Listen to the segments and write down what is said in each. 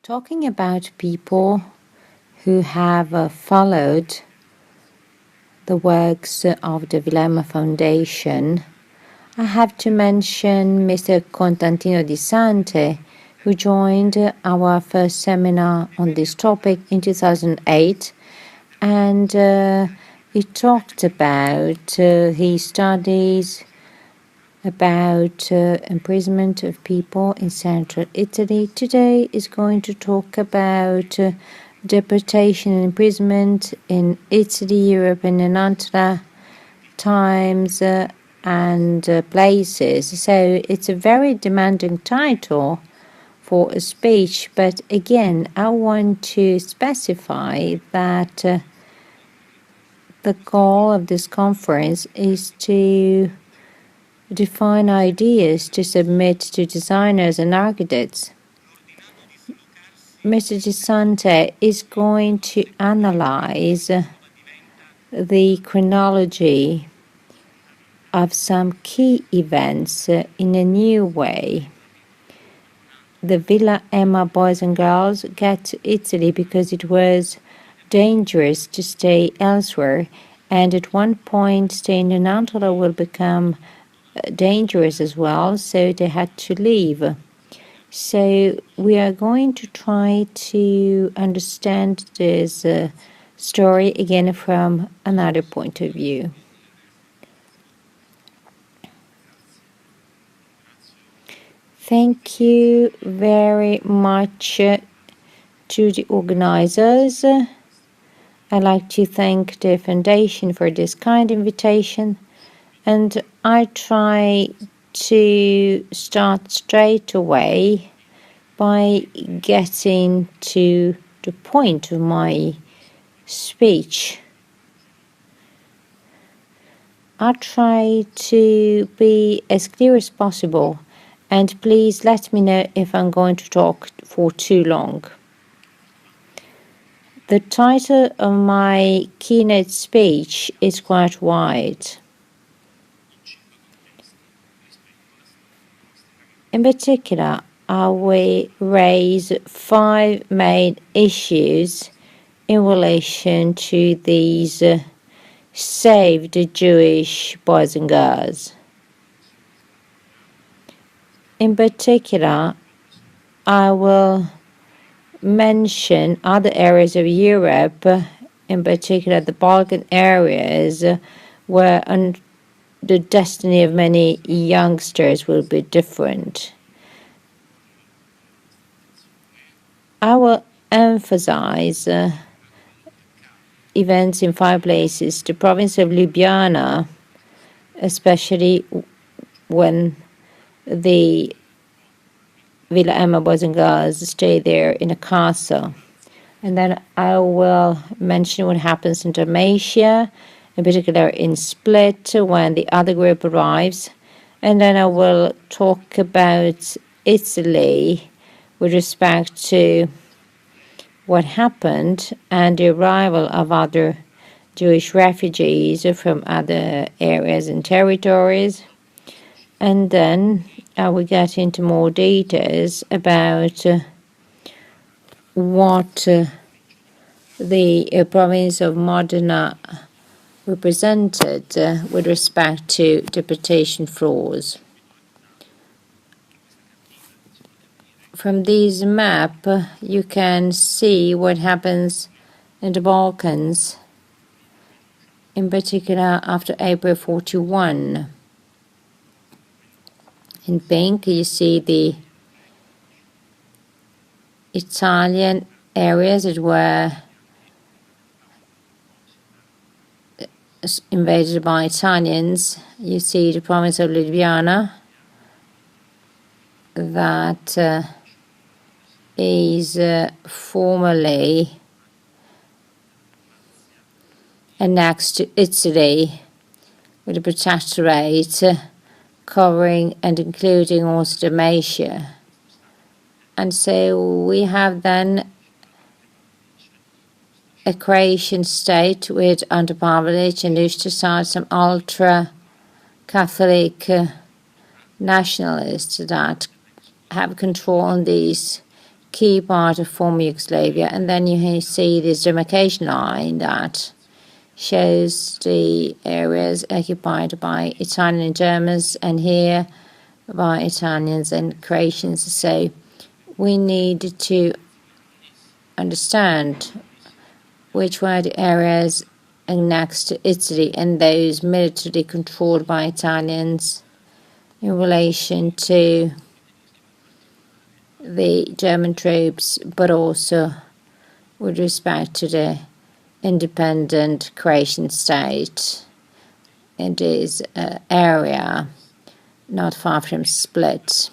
Talking about people who have followed the works of the Vilema Foundation, I have to mention Mr. Costantino Di Sante, who joined our first seminar on this topic in 2008, and he talked about his studies about imprisonment of people in central Italy. Today is going to talk about deportation and imprisonment in Italy, Europe, and in other times and places. So it's a very demanding title for a speech, but again, I want to specify that the goal of this conference is to define ideas to submit to designers and architects. Mr. Di Sante is going to analyze the chronology of some key events in a new way. The Villa Emma boys and girls get to Italy because it was dangerous to stay elsewhere, and at one point staying in Antioch will become dangerous as well, so they had to leave. So we are going to try to understand this story again from another point of view. Thank you very much to the organizers. I'd like to thank the Foundation for this kind invitation, and I try to start straight away by getting to the point of my speech. I try to be as clear as possible, and please let me know if I'm going to talk for too long. The title of my keynote speech is quite wide. In particular, I will raise 5 main issues in relation to these saved Jewish boys and girls. In particular, I will mention other areas of Europe, in particular the Balkan areas, where the destiny of many youngsters will be different. I will emphasize events in 5 places. The province of Ljubljana, especially when the Villa Emma boys and girls stay there in a castle. And then I will mention what happens in Dalmatia, in particular in Split, when the other group arrives. And then I will talk about Italy with respect to what happened and the arrival of other Jewish refugees from other areas and territories. And then I will get into more details about what the province of Modena represented with respect to deportation flows. From this map, you can see what happens in the Balkans, in particular after April 41. In pink, you see the Italian areas that were invaded by Italians. You see the province of Ljubljana that is formerly annexed to Italy with a protectorate covering and including also Dalmatia. And so we have then a Croatian state with under Pavelic and Ustašad, some ultra-Catholic nationalists that have control on these key part of former Yugoslavia. And then you see this demarcation line that shows the areas occupied by Italian and Germans, and here by Italians and Croatians. So we need to understand which were the areas next to Italy and those militarily controlled by Italians in relation to the German troops, but also with respect to the independent Croatian state in this area not far from Split.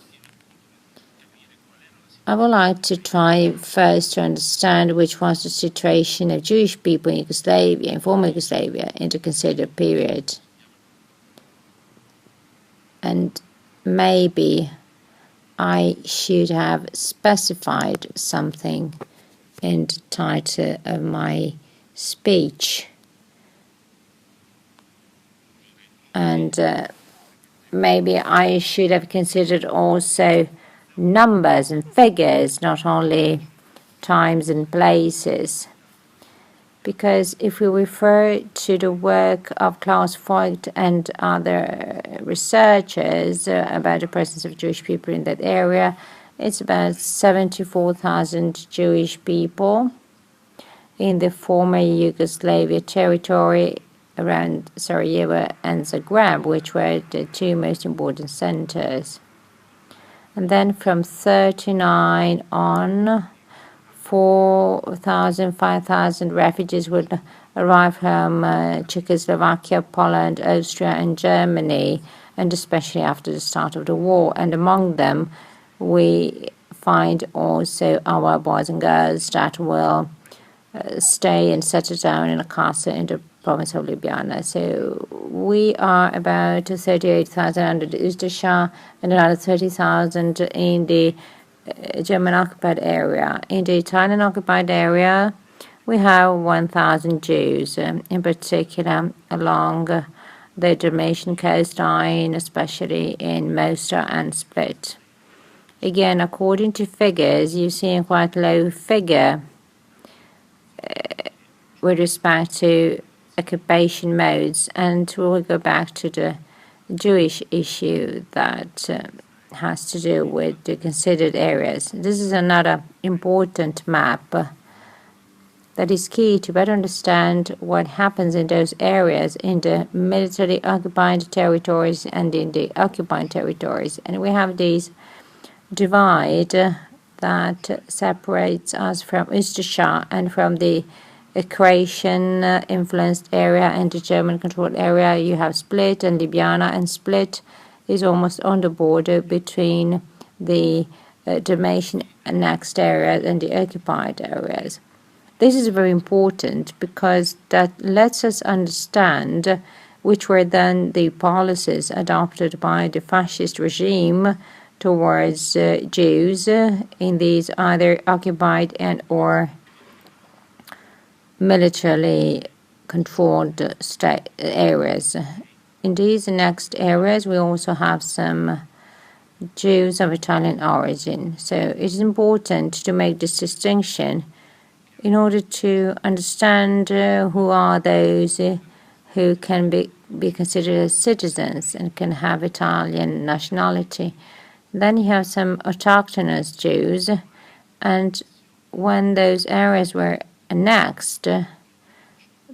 I would like to try first to understand which was the situation of Jewish people in Yugoslavia, in former Yugoslavia, in the considered period. And maybe I should have specified something in the title of my speech. And maybe I should have considered also numbers and figures, not only times and places. Because if we refer to the work of Klaus Voigt and other researchers about the presence of Jewish people in that area, it's about 74,000 Jewish people in the former Yugoslavia territory around Sarajevo and Zagreb, which were the two most important centers. And then from 39 on, 4,000, 5,000 refugees would arrive from Czechoslovakia, Poland, Austria, and Germany, and especially after the start of the war. And among them, we find also our boys and girls that will stay and settle down in a castle in the province of Ljubljana. So we are about 38,000 under the Ustasha and another 30,000 in the German occupied area. In the Italian occupied area, we have 1,000 Jews, in particular along the Dalmatian coastline, especially in Mostar and Split. Again, according to figures, you see a quite low figure with respect to occupation modes, and we'll go back to the Jewish issue that has to do with the considered areas. This is another important map that is key to better understand what happens in those areas in the military occupied territories and in the occupied territories. And we have this divide that separates us from Ustasha and from the Croatian influenced area and the German controlled area. You have Split and Ljubljana, and Split is almost on the border between the Dalmatian annexed areas and the occupied areas. This is very important because that lets us understand which were then the policies adopted by the fascist regime towards Jews in these either occupied and or militarily controlled state areas. In these next areas, we also have some Jews of Italian origin. So it is important to make this distinction in order to understand who are those who can be considered as citizens and can have Italian nationality. Then you have some autochthonous Jews, and when those areas were annexed,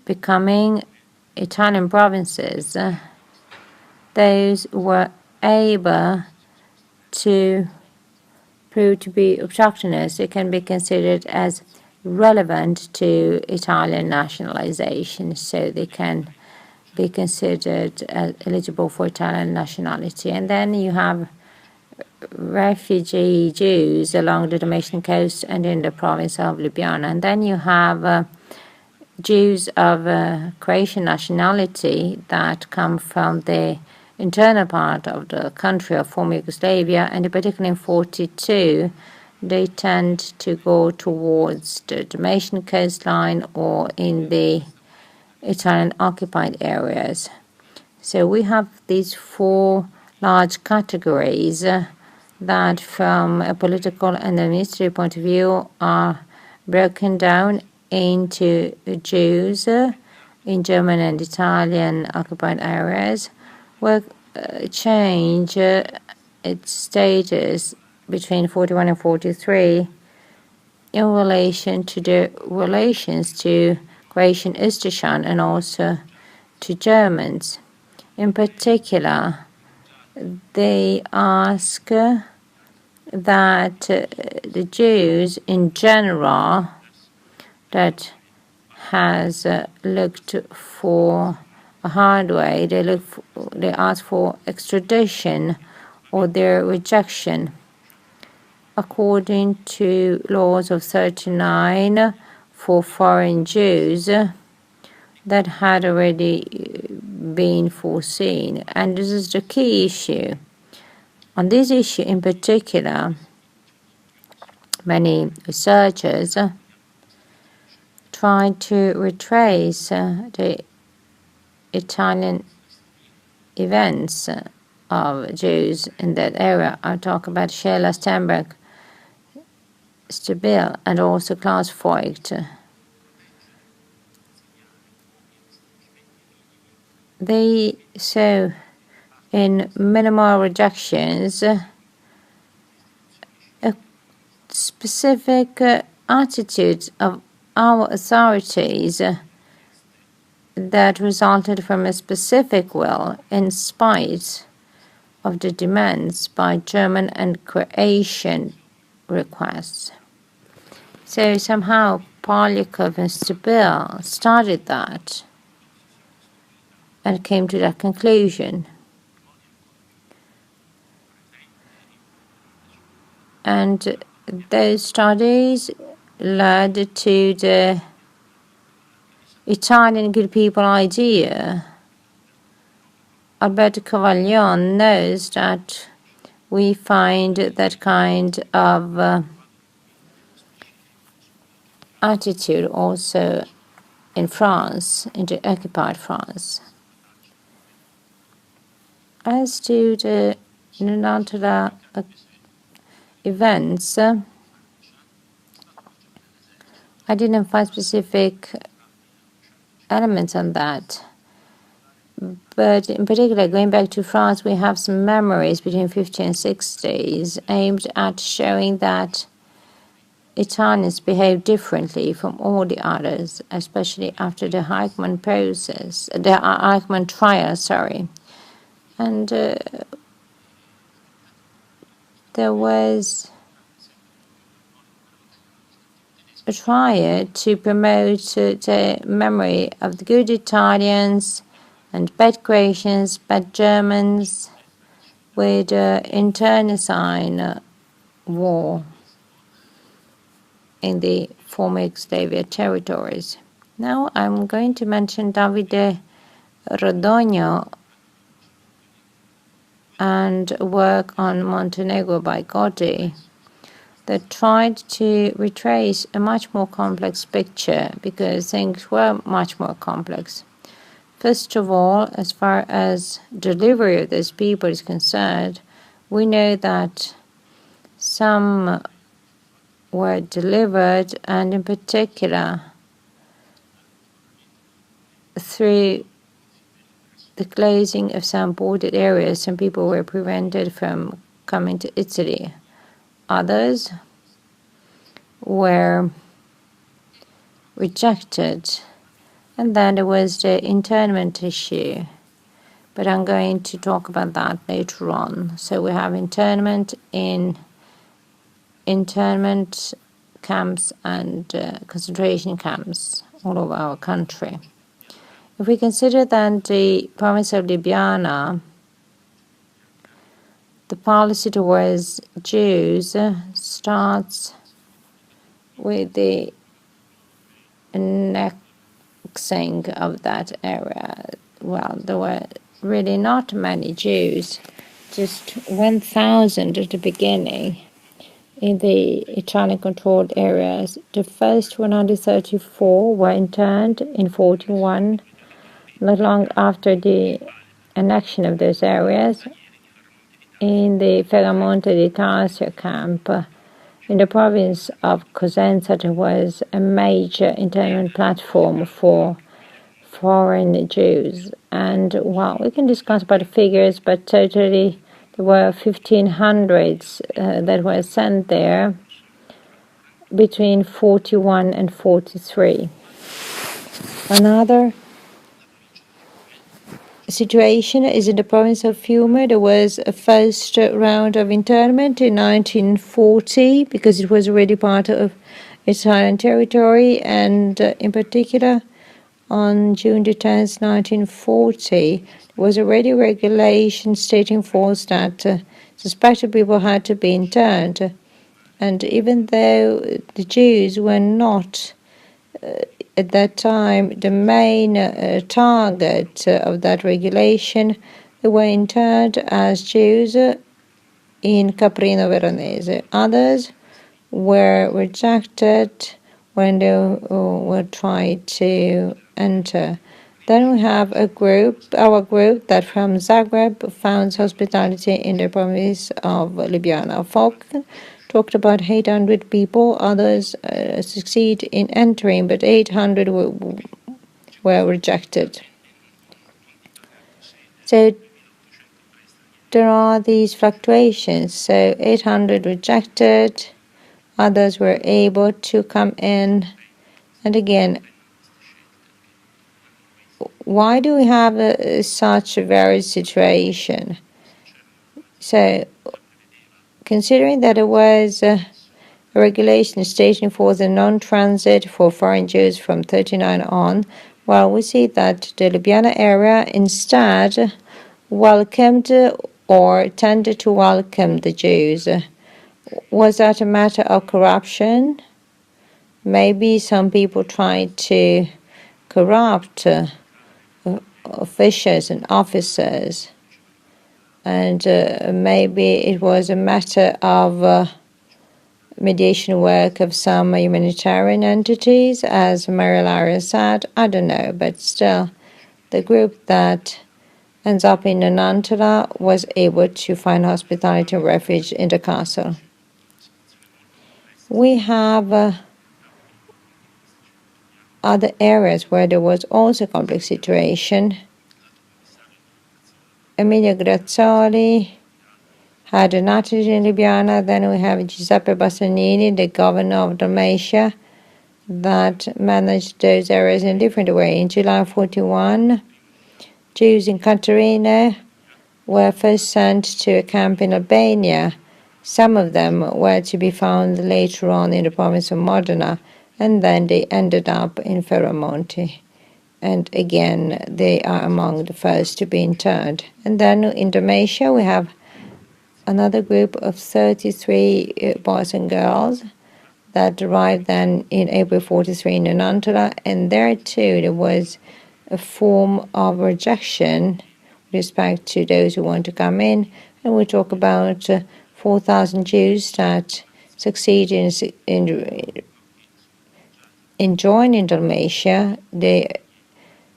becoming Italian provinces, those were able to prove to be autochthonous. It can be considered as relevant to Italian nationalization, so they can be considered eligible for Italian nationality. And then you have refugee Jews along the Dalmatian coast and in the province of Ljubljana. And then you have Jews of Croatian nationality that come from the internal part of the country of former Yugoslavia, and in particular in 1942, they tend to go towards the Dalmatian coastline or in the Italian occupied areas. So we have these four large categories that from a political and administrative point of view are broken down into Jews in German and Italian occupied areas, will change its status between 41 and 43 in relation to the relations to Croatian Istishan and also to Germans. In particular, they ask that the Jews in general that has looked for a hard way, they ask for extradition or their rejection according to laws of 39 for foreign Jews that had already been foreseen. And this is the key issue. On this issue in particular, many researchers try to retrace the Italian events of Jews in that area. I talk about Sheila Stenberg, Stabile, and also Klaus Voigt. They saw in minimal rejections a specific attitude of our authorities that resulted from a specific will in spite of the demands by German and Croatian requests. So somehow Polyakov and Stabile started that and came to that conclusion. And those studies led to the Italian good people idea. Alberto Cavaglion knows that we find that kind of attitude also in France, in the occupied France. As to the unilateral events, I didn't find specific elements on that. But in particular, going back to France, we have some memories between 50 and 60s aimed at showing that Italians behave differently from all the others, especially after the Eichmann process, the Eichmann trial, And there was a trial to promote the memory of the good Italians and bad Croatians, bad Germans, with internecine war in the former Yugoslavia territories. Now I'm going to mention Davide Rodogno and work on Montenegro by Gotti that tried to retrace a much more complex picture because things were much more complex. First of all, as far as delivery of those people is concerned, we know that some were delivered, and in particular through the closing of some bordered areas, some people were prevented from coming to Italy. Others were rejected. And then there was the internment issue. But I'm going to talk about that later on. So we have internment in internment camps and concentration camps all over our country. If we consider then the province of Ljubljana, the policy towards Jews starts with the annexing of that area. Well, there were really not many Jews, just 1,000 at the beginning in the Italian-controlled areas. The first 134 were interned in 41, not long after the annexion of those areas. in the Ferramonte di Tarsia camp in the province of Cosenza. There was a major internment platform for foreign Jews, and well, we can discuss about the figures, but totally there were 1,500 that were sent there between 41 and 43. Another situation is in the province of Fiume. There was a first round of internment in 1940 because it was already part of Italian territory, and in particular on June the 10th, 1940, there was already regulation stating forth that suspected people had to be interned. And even though the Jews were not at that time the main target of that regulation, they were interned as Jews in Caprino Veronese. Others were rejected when they were trying to enter. Then we have our group that from Zagreb founds hospitality in the province of Ljubljana. Folk talked about 800 people. Others succeed in entering, but 800 were rejected. So there are these fluctuations. So 800 rejected, others were able to come in. And again, why do we have such a varied situation? So, considering that it was a regulation stating for the non-transit for foreign Jews from 39 on, well, we see that the Ljubljana area instead welcomed or tended to welcome the Jews. Was that a matter of corruption? Maybe some people tried to corrupt officials and officers, and maybe it was a matter of mediation work of some humanitarian entities, as Marilaria said. I don't know, but still, the group that ends up in Nonantola was able to find hospitality and refuge in the castle. We have other areas where there was also a complex situation. Emilio Grazzoli had an attitude in Ljubljana. Then we have Giuseppe Bassanini, the governor of Dalmatia, that managed those areas in a different way. In July 41, Jews in Caterina were first sent to a camp in Albania. Some of them were to be found later on in the province of Modena, and then they ended up in Ferramonte. And again, they are among the first to be interned. And then in Dalmatia, we have another group of 33 boys and girls that arrived then in April 43 in Nonantola, and there too there was a form of rejection with respect to those who want to come in. And we talk about 4,000 Jews that succeed in joining Dalmatia. They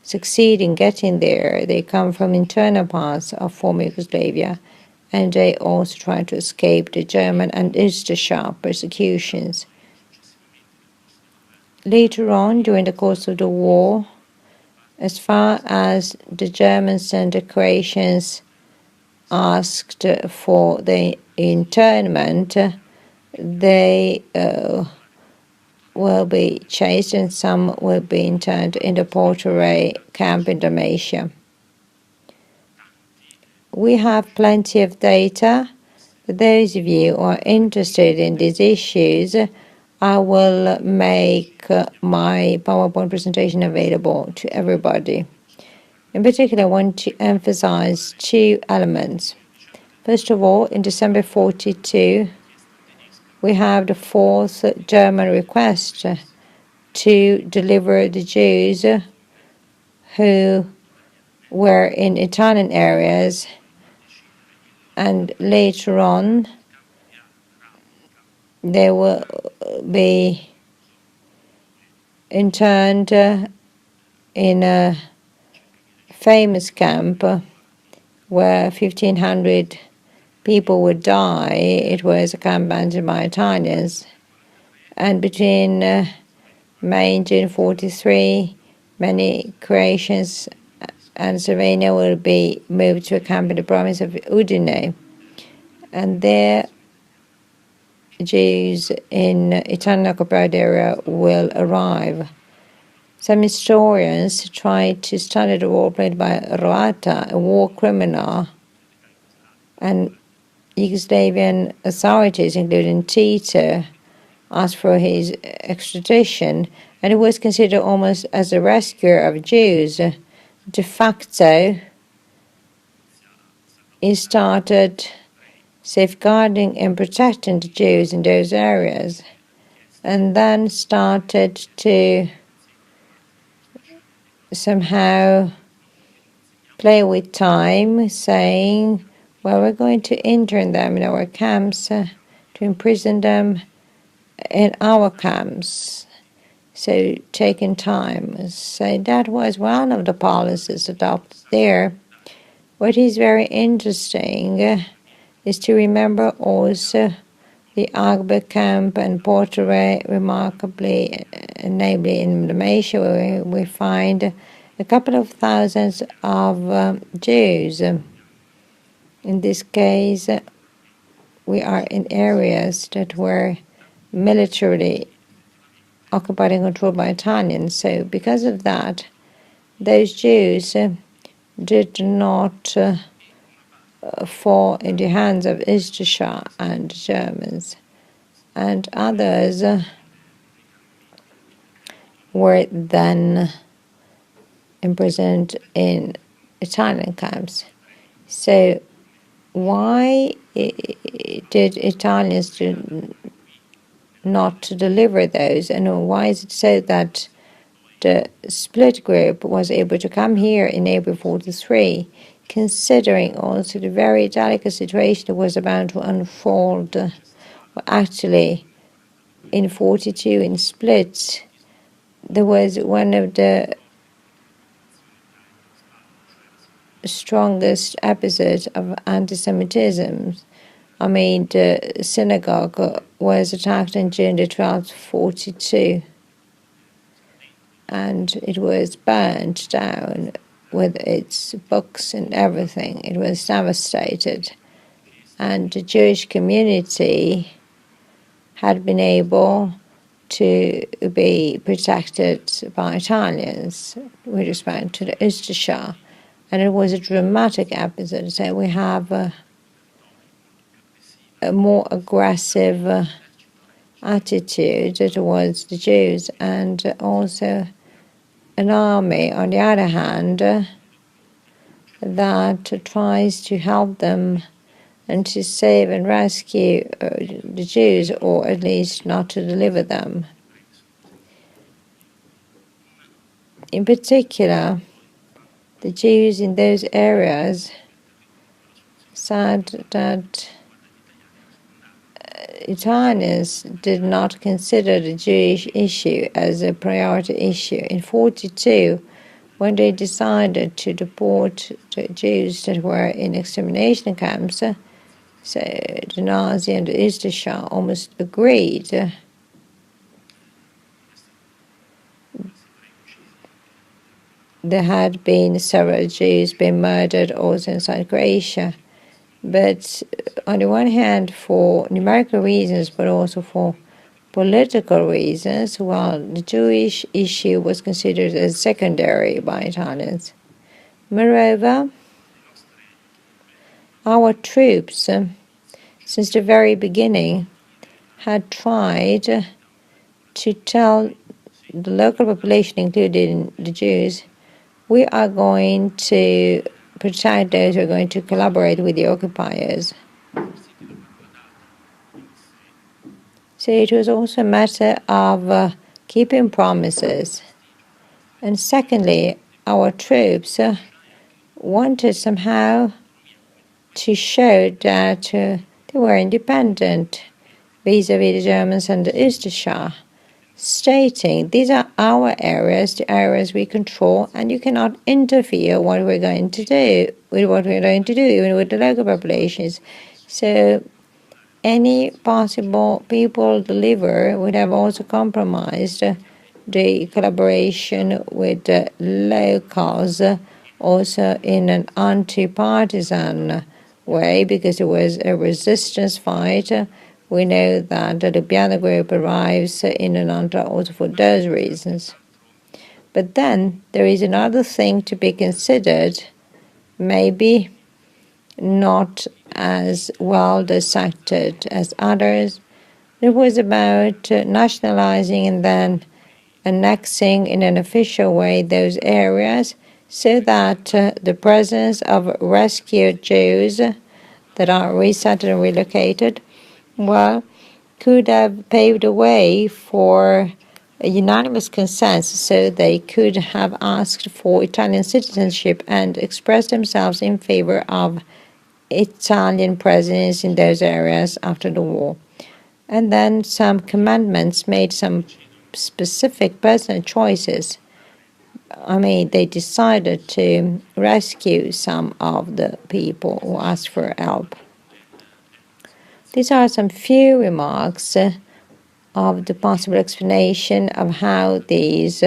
succeed in getting there. They come from internal parts of former Yugoslavia, and they also try to escape the German and Easter persecutions. Later on, during the course of the war, as far as the Germans and the Croatians asked for the internment, they will be chased, and some will be interned in the Porteret camp in Dalmatia. We have plenty of data. For those of you who are interested in these issues, I will make my PowerPoint presentation available to everybody. In particular, I want to emphasize two elements. First of all, in December 42, we have the fourth German request to deliver the Jews who were in Italian areas, and later on they will be interned in a famous camp where 1,500 people would die. It was a camp abandoned by Italians. And between May and June 1943, many Croatians and Slovenia will be moved to a camp in the province of Udine. And there, Jews in Italian-occupied area will arrive. Some historians try to study the role played by Roata, a war criminal, and Yugoslavian authorities, including Tito, asked for his extradition, and he was considered almost as a rescuer of Jews. De facto, he started safeguarding and protecting the Jews in those areas, and then started to somehow play with time, saying, well, we're going to intern them in our camps, to imprison them in our camps. So taking time. So that was one of the policies adopted there. What is very interesting is to remember also the Agbe camp and Portere, remarkably, namely in Dalmatia, where we find a couple of thousands of Jews. In this case, we are in areas that were militarily occupied and controlled by Italians. So because of that, those Jews did not fall in the hands of Istisha and the Germans. And others were then imprisoned in Italian camps. So why did Italians not deliver those? And why is it so that the split group was able to come here in April 1943, considering also the very delicate situation that was about to unfold? Well, actually, in 1942 in Split, there was one of the strongest episodes of anti-Semitism. I mean, the synagogue was attacked on June the 12th, 1942, and it was burned down with its books and everything. It was devastated, and the Jewish community had been able to be protected by Italians with respect to the Ustasha. And it was a dramatic episode. So we have a more aggressive attitude towards the Jews, and also an army, on the other hand, that tries to help them and to save and rescue the Jews, or at least not to deliver them. In particular, the Jews in those areas said that Italians did not consider the Jewish issue as a priority issue. In 1942, when they decided to deport the Jews that were in extermination camps, so the Nazi and the Ustasha almost agreed. There had been several Jews being murdered also inside Croatia. But on the one hand, for numerical reasons, but also for political reasons, well, the Jewish issue was considered as secondary by Italians. Moreover, our troops, since the very beginning, had tried to tell the local population, including the Jews, we are going to protect those who are going to collaborate with the occupiers. So it was also a matter of keeping promises. And secondly, our troops wanted somehow to show that they were independent vis-à-vis the Germans and the Ustasha. stating these are our areas, the areas we control, and you cannot interfere what we're going to do with what we're going to do, even with the local populations. So any possible people deliver would have also compromised the collaboration with the locals, also in an anti-partisan way, because it was a resistance fight. We know that the Ljubljana group arrives in Ananta also for those reasons. But then there is another thing to be considered, maybe not as well dissected as others. It was about nationalizing and then annexing in an official way those areas so that the presence of rescued Jews that are resettled and relocated, well, could have paved the way for a unanimous consensus so they could have asked for Italian citizenship and expressed themselves in favor of Italian presence in those areas after the war. And then some commandments made some specific personal choices. I mean, they decided to rescue some of the people who asked for help. These are some few remarks of the possible explanation of how these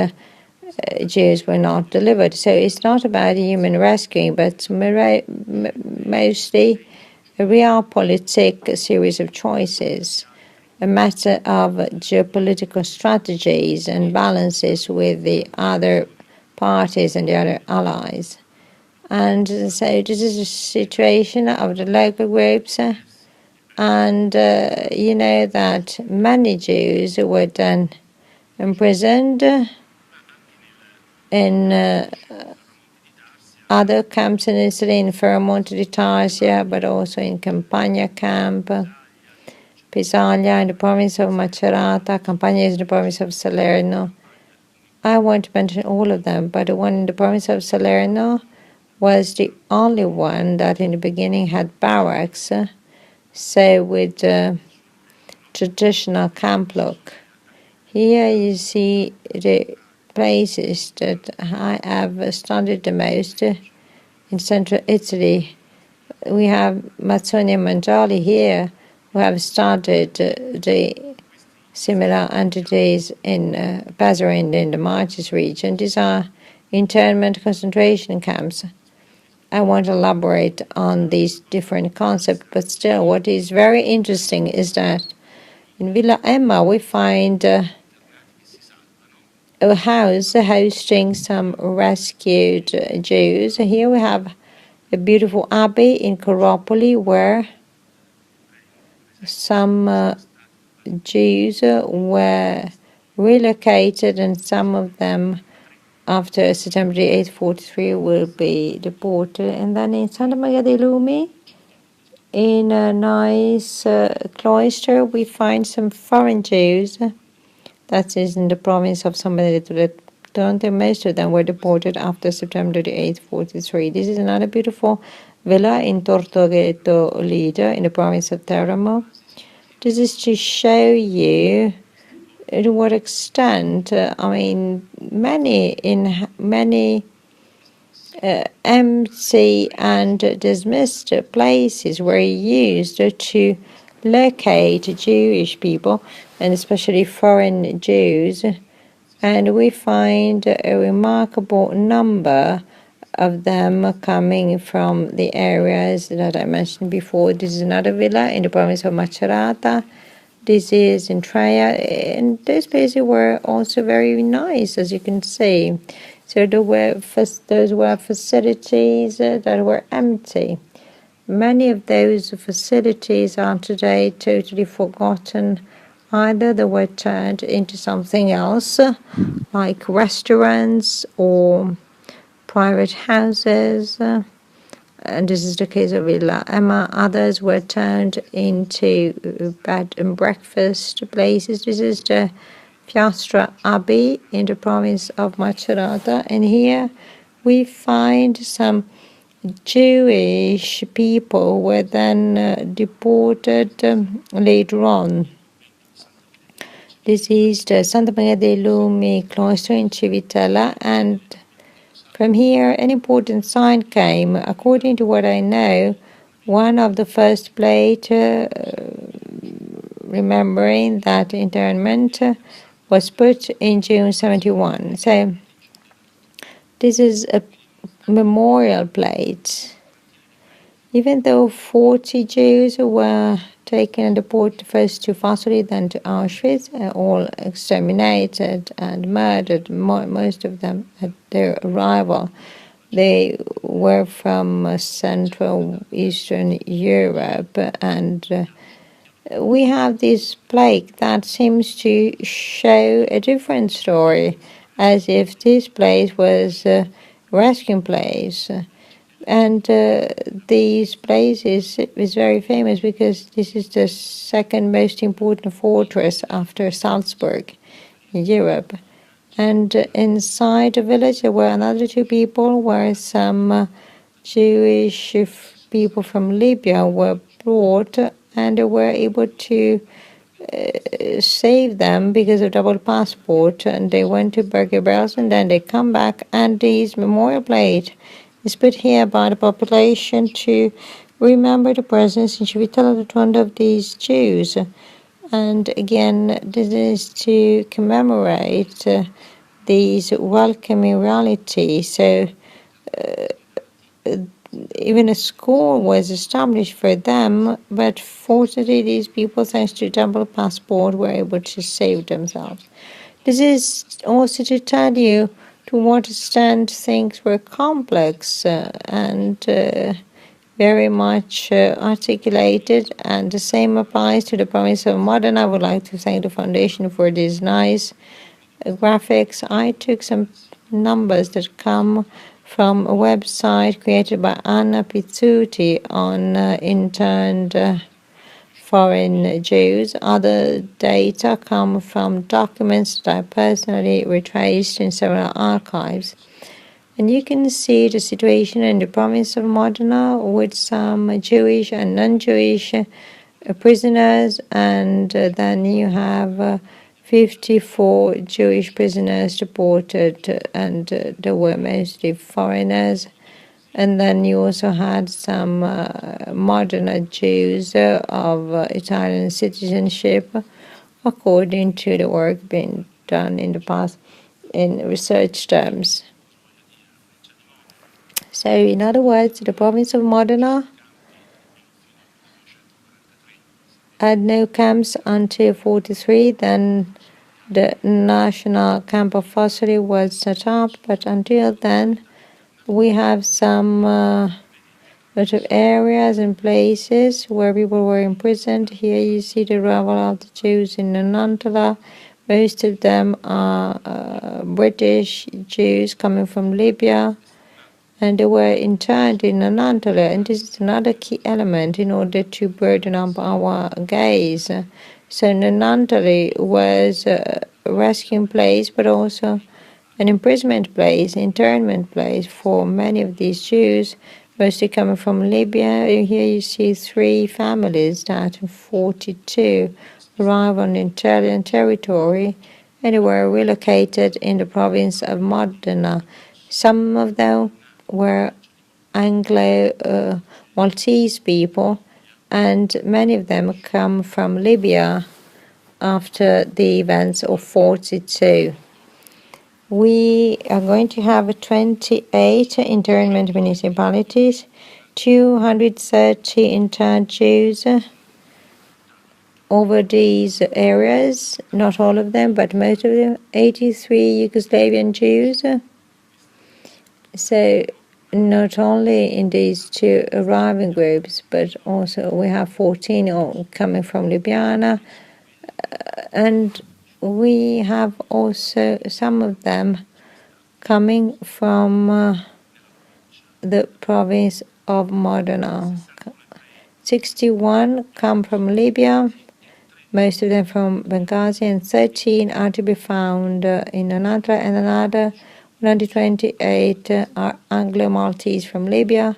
Jews were not delivered. So it's not about human rescuing, but mostly a realpolitik series of choices, a matter of geopolitical strategies and balances with the other parties and the other allies. And so this is a situation of the local groups, and you know that many Jews were then imprisoned in other camps in Italy, in Ferramonte di Tarsia, but also in Campania camp, Pisaglia in the province of Macerata, Campania is in the province of Salerno. I won't mention all of them, but the one in the province of Salerno was the only one that in the beginning had barracks, so with traditional camp look. Here you see the places that I have studied the most in central Italy. We have Mazzoni and Mangiali here, who have started the similar entities in Pasarin in the Marches region. These are internment concentration camps. I won't elaborate on these different concepts, but still what is very interesting is that in Villa Emma we find a house hosting some rescued Jews. Here we have a beautiful abbey in Coropoli where some Jews were relocated, and some of them after September 8, 1943 will be deported. And then in Santa Maria dei Lumi, in a nice cloister, we find some foreign Jews. That is in the province of San Benedetto del Tronto. Most of them were deported after September 8, 1943. This is another beautiful villa in Tortoreto Lido in the province of Teramo. This is to show you to what extent, many empty and dismissed places were used to locate Jewish people, and especially foreign Jews. And we find a remarkable number of them coming from the areas that I mentioned before. This is another villa in the province of Macerata. This is in Traia, and those places were also very nice, as you can see. So those were facilities that were empty. Many of those facilities are today totally forgotten. Either they were turned into something else, like restaurants or private houses, and this is the case of Villa Emma. Others were turned into bed and breakfast places. This is the Fiastra Abbey in the province of Macerata, and here we find some Jewish people were then deported later on. This is the Santa Maria dei Lumi cloister in Civitella, and from here an important sign came. According to what I know, one of the first plate remembering that internment was put in June 71. So this is a memorial plate. Even though 40 Jews were taken and deported first to Varsovie, then to Auschwitz, all exterminated and murdered, most of them at their arrival. They were from Central Eastern Europe, and we have this plague that seems to show a different story, as if this place was a rescue place. And this place is very famous because this is the second most important fortress after Salzburg in Europe. And inside the village there were another two people where some Jewish people from Libya were brought, and they were able to save them because of double passport, and they went to Bergen-Belsen, and then they come back, and this memorial plate is put here by the population to remember the presence in Civitella of these Jews. And again, this is to commemorate these welcoming reality. So even a school was established for them, but fortunately these people, thanks to double passport, were able to save themselves. This is also to tell you to what extent things were complex and very much articulated, and the same applies to the province of Modena. I would like to thank the foundation for these nice graphics. I took some numbers that come from a website created by Anna Pizzuti on interned foreign Jews. Other data come from documents that I personally retraced in several archives. And you can see the situation in the province of Modena with some Jewish and non-Jewish prisoners, and then you have 54 Jewish prisoners deported, and they were mostly foreigners. And then you also had some modern Jews of Italian citizenship, according to the work being done in the past in research terms. So, in other words, the province of Modena had no camps until 43. Then the national camp of Fossili was set up, but until then, we have some lot of areas and places where people were imprisoned. Here you see the arrival of the Jews in Nonantola. Most of them are British Jews coming from Libya, and they were interned in Nonantola. And this is another key element in order to burden up our gaze. So Nonantola was a rescue place, but also an imprisonment place, internment place for many of these Jews, mostly coming from Libya. Here you see 3 families that in 42 arrived on Italian territory, and they were relocated in the province of Modena. Some of them were Anglo-Maltese people, and many of them come from Libya after the events of 42. We are going to have 28 internment municipalities, 230 interned Jews over these areas, not all of them, but most of them, 83 Yugoslavian Jews. So not only in these 2 arriving groups, but also we have 14 coming from Ljubljana, and we have also some of them coming from the province of Modena. 61 come from Libya, most of them from Benghazi, and 13 are to be found in Nonantola, and another 128 are Anglo-Maltese from Libya.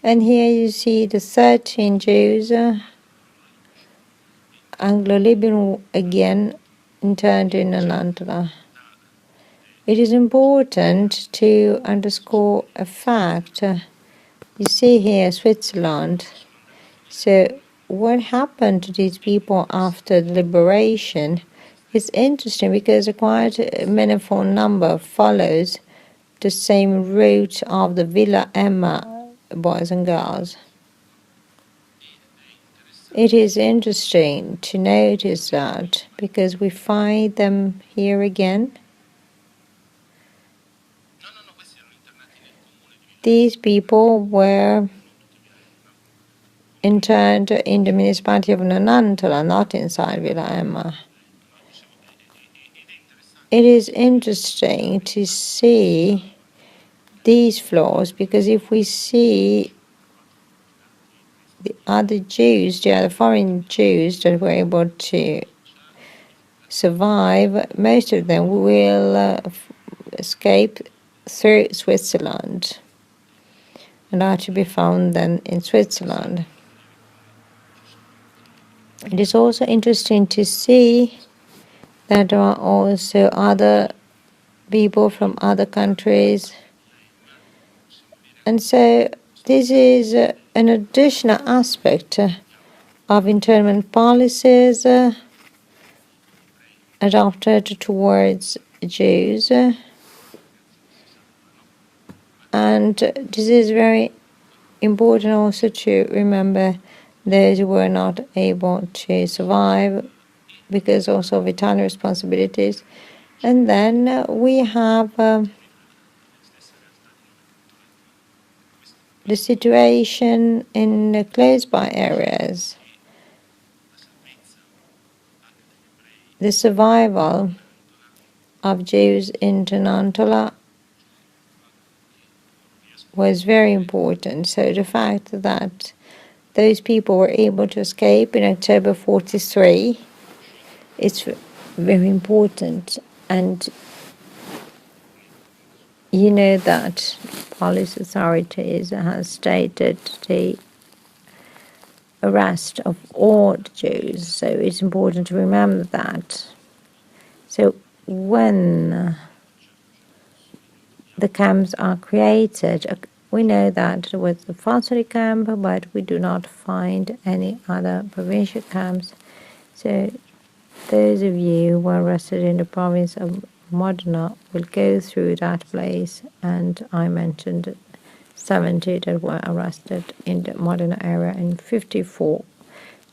And here you see the 13 Jews, Anglo-Libyan again, interned in Anantala. It is important to underscore a fact. You see here Switzerland. So what happened to these people after the liberation is interesting because a quite manifold number follows the same route of the Villa Emma boys and girls. It is interesting to notice that because we find them here again. These people were interned in the municipality of Nonantola, not inside Villa Emma. It is interesting to see these flaws because if we see the other Jews, the other foreign Jews that were able to survive, most of them will escape through Switzerland and are to be found then in Switzerland. It is also interesting to see that there are also other people from other countries. And so this is an additional aspect of internment policies adopted towards Jews. And this is very important also to remember those who were not able to survive because also of Italian responsibilities. And then we have the situation in the close-by areas. The survival of Jews in Nonantola was very important. So the fact that those people were able to escape in October 1943 is very important. And you know that police authorities have stated the arrest of all the Jews. So it's important to remember that. So when the camps are created, we know that there was the Fossili camp, but we do not find any other provincial camps. So those of you who are arrested in the province of Modena will go through that place, and I mentioned 70 that were arrested in the Modena area, and 54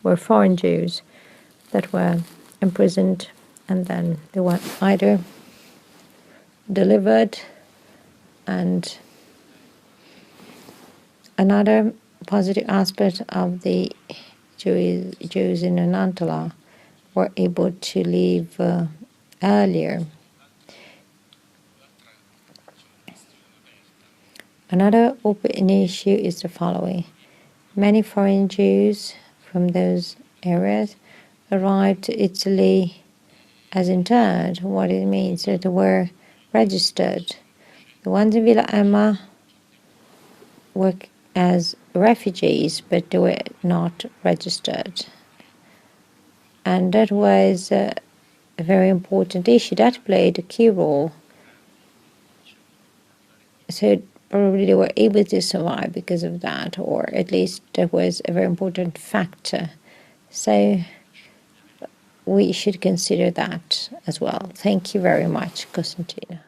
were foreign Jews that were imprisoned, and then they were either delivered. And another positive aspect of the Jews in Anantala were able to leave earlier. Another open issue is the following. Many foreign Jews from those areas arrived to Italy as interned. What it means that they were registered. The ones in Villa Emma were as refugees, but they were not registered. And that was a very important issue. That played a key role. So probably they were able to survive because of that, or at least that was a very important factor. So we should consider that as well. Thank you very much, Costantino.